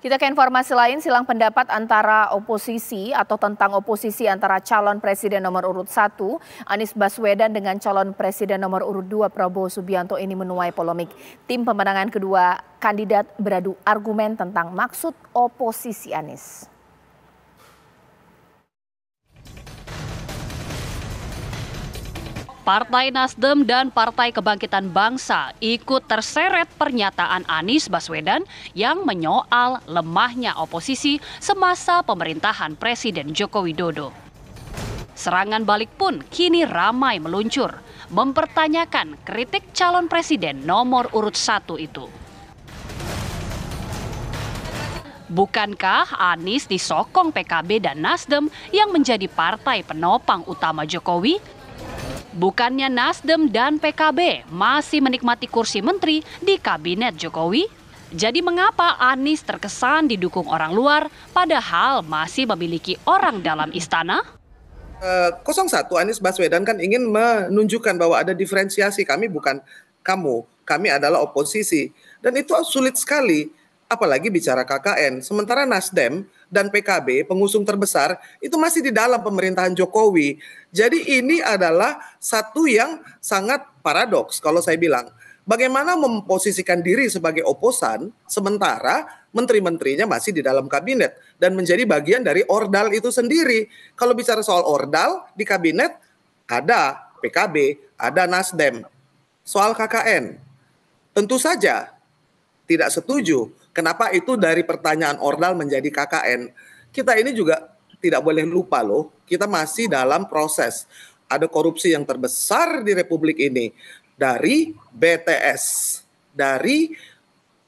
Kita ke informasi lain, silang pendapat antara oposisi atau tentang oposisi antara calon presiden nomor urut 1 Anies Baswedan dengan calon presiden nomor urut 2 Prabowo Subianto ini menuai polemik. Tim pemenangan kedua kandidat beradu argumen tentang maksud oposisi Anies. Partai Nasdem dan Partai Kebangkitan Bangsa ikut terseret pernyataan Anies Baswedan yang menyoal lemahnya oposisi semasa pemerintahan Presiden Joko Widodo. Serangan balik pun kini ramai meluncur, mempertanyakan kritik calon presiden nomor urut 1 itu. Bukankah Anies disokong PKB dan Nasdem yang menjadi partai penopang utama Jokowi? Bukannya Nasdem dan PKB masih menikmati kursi menteri di kabinet Jokowi? Jadi mengapa Anies terkesan didukung orang luar padahal masih memiliki orang dalam istana? 01 Anies Baswedan kan ingin menunjukkan bahwa ada diferensiasi, kami bukan kamu, kami adalah oposisi. Dan itu sulit sekali, apalagi bicara KKN. Sementara Nasdem dan PKB, pengusung terbesar, itu masih di dalam pemerintahan Jokowi. Jadi ini adalah satu yang sangat paradoks kalau saya bilang. Bagaimana memposisikan diri sebagai oposan, sementara menteri-menterinya masih di dalam kabinet dan menjadi bagian dari ordal itu sendiri. Kalau bicara soal ordal, di kabinet ada PKB, ada Nasdem. Soal KKN, tentu saja tidak setuju. Kenapa itu dari pertanyaan ordal menjadi KKN? Kita ini juga tidak boleh lupa loh, kita masih dalam proses. Ada korupsi yang terbesar di Republik ini. Dari BTS, dari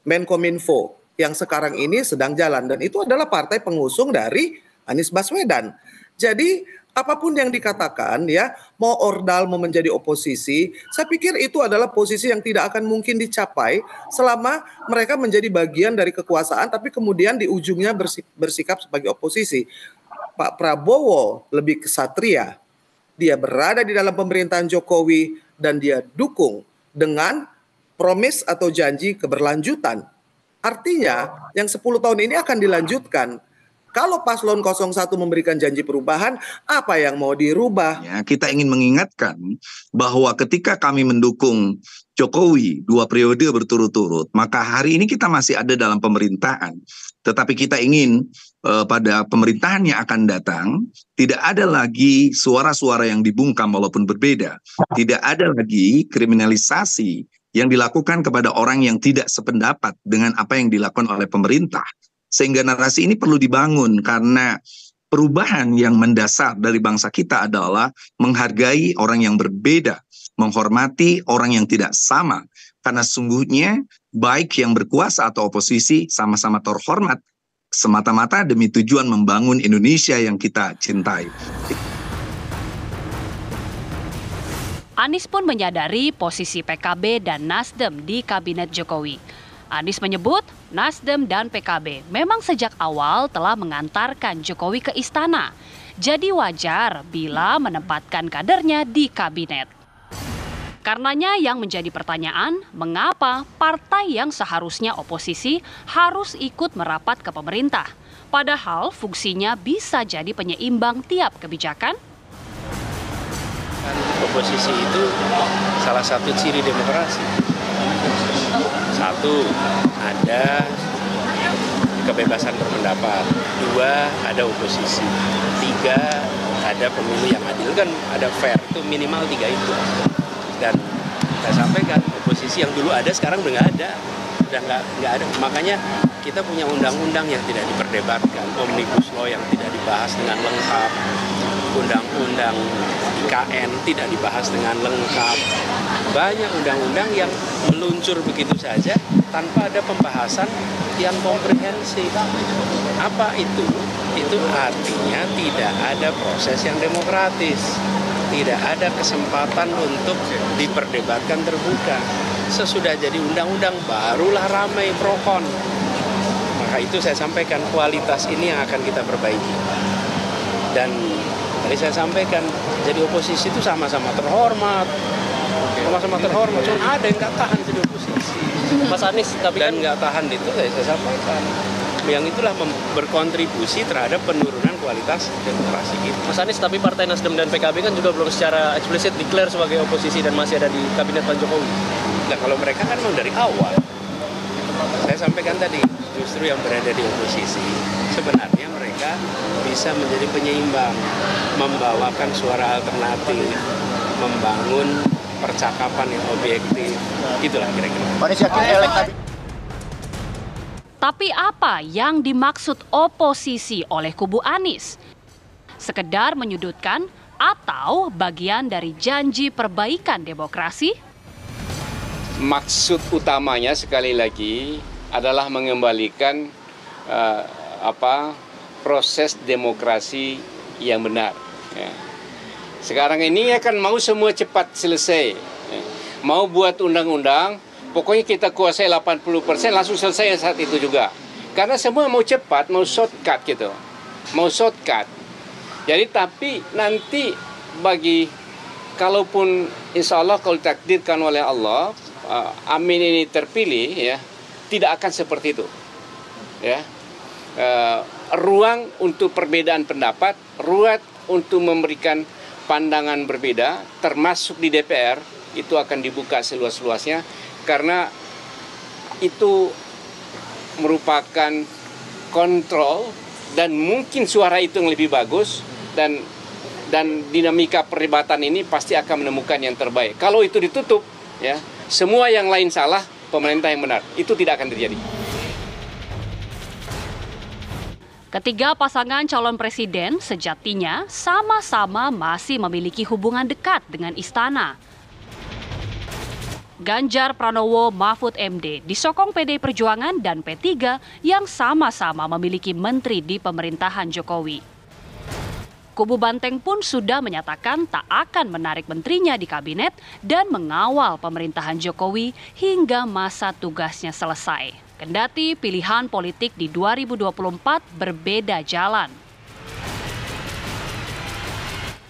Menkominfo yang sekarang ini sedang jalan. Dan itu adalah partai pengusung dari Anies Baswedan. Jadi apapun yang dikatakan ya, mau ordal mau menjadi oposisi, saya pikir itu adalah posisi yang tidak akan mungkin dicapai selama mereka menjadi bagian dari kekuasaan tapi kemudian di ujungnya bersikap sebagai oposisi. Pak Prabowo lebih kesatria. Dia berada di dalam pemerintahan Jokowi dan dia dukung dengan promis atau janji keberlanjutan. Artinya yang 10 tahun ini akan dilanjutkan. Kalau paslon 01 memberikan janji perubahan, apa yang mau dirubah? Ya, kita ingin mengingatkan bahwa ketika kami mendukung Jokowi 2 periode berturut-turut, maka hari ini kita masih ada dalam pemerintahan. Tetapi kita ingin pada pemerintahan yang akan datang, tidak ada lagi suara-suara yang dibungkam walaupun berbeda. Tidak ada lagi kriminalisasi yang dilakukan kepada orang yang tidak sependapat dengan apa yang dilakukan oleh pemerintah. Sehingga narasi ini perlu dibangun karena perubahan yang mendasar dari bangsa kita adalah menghargai orang yang berbeda, menghormati orang yang tidak sama. Karena sungguhnya baik yang berkuasa atau oposisi sama-sama terhormat semata-mata demi tujuan membangun Indonesia yang kita cintai. Anies pun menyadari posisi PKB dan Nasdem di kabinet Jokowi. Anies menyebut Nasdem dan PKB memang sejak awal telah mengantarkan Jokowi ke istana. Jadi wajar bila menempatkan kadernya di kabinet. Karenanya yang menjadi pertanyaan, mengapa partai yang seharusnya oposisi harus ikut merapat ke pemerintah? Padahal fungsinya bisa jadi penyeimbang tiap kebijakan. Oposisi itu salah satu ciri demokrasi. 1, ada kebebasan berpendapat. 2, ada oposisi. 3, ada pemilu yang adil. Kan ada fair, itu minimal 3 itu. Dan saya sampaikan, oposisi yang dulu ada sekarang udah nggak ada. Udah nggak ada. Makanya kita punya undang-undang yang tidak diperdebatkan. Omnibus Law yang tidak dibahas dengan lengkap. Undang-undang IKN tidak dibahas dengan lengkap. Banyak undang-undang yang meluncur begitu saja tanpa ada pembahasan yang komprehensif. Apa itu? Itu artinya tidak ada proses yang demokratis. Tidak ada kesempatan untuk diperdebatkan terbuka. Sesudah jadi undang-undang barulah ramai pro kon. Maka itu saya sampaikan kualitas ini yang akan kita perbaiki. Dan tadi saya sampaikan, jadi oposisi itu sama-sama terhormat. Sama-sama terhormat, cuma ada yang nggak tahan jadi oposisi. Mas Anies, tapi dan nggak tahan itu saya sampaikan. yang itulah berkontribusi terhadap penurunan kualitas demokrasi kita. Mas Anies, tapi Partai Nasdem dan PKB kan juga belum secara eksplisit declare sebagai oposisi dan masih ada di kabinet Pak Jokowi. Nah, kalau mereka kan mau dari awal, saya sampaikan tadi, justru yang berada di oposisi, sebenarnya mereka bisa menjadi penyeimbang, membawakan suara alternatif, membangun percakapan yang objektif, itulah kira-kira. Tapi apa yang dimaksud oposisi oleh kubu Anies? Sekedar menyudutkan atau bagian dari janji perbaikan demokrasi? Maksud utamanya sekali lagi adalah mengembalikan proses demokrasi yang benar. Ya. Sekarang ini kan mau semua cepat selesai, ya. Mau buat undang-undang, pokoknya kita kuasai 80% langsung selesai saat itu juga. Karena semua mau cepat, mau shortcut gitu, mau shortcut. Jadi tapi nanti kalaupun insya Allah kalau ditakdirkan oleh Allah, Amin ini terpilih, ya, tidak akan seperti itu, ya. Ruang untuk perbedaan pendapat, ruang untuk memberikan pandangan berbeda, termasuk di DPR, itu akan dibuka seluas-luasnya, karena itu merupakan kontrol dan mungkin suara itu yang lebih bagus, dan dinamika perdebatan ini pasti akan menemukan yang terbaik. Kalau itu ditutup, ya, semua yang lain salah, pemerintah yang benar, itu tidak akan terjadi. Ketiga pasangan calon presiden sejatinya sama-sama masih memiliki hubungan dekat dengan istana. Ganjar Pranowo Mahfud MD disokong PDI Perjuangan dan P3 yang sama-sama memiliki menteri di pemerintahan Jokowi. Kubu Banteng pun sudah menyatakan tak akan menarik menterinya di kabinet dan mengawal pemerintahan Jokowi hingga masa tugasnya selesai. Kendati pilihan politik di 2024 berbeda jalan.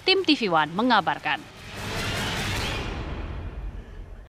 Tim TV One mengabarkan.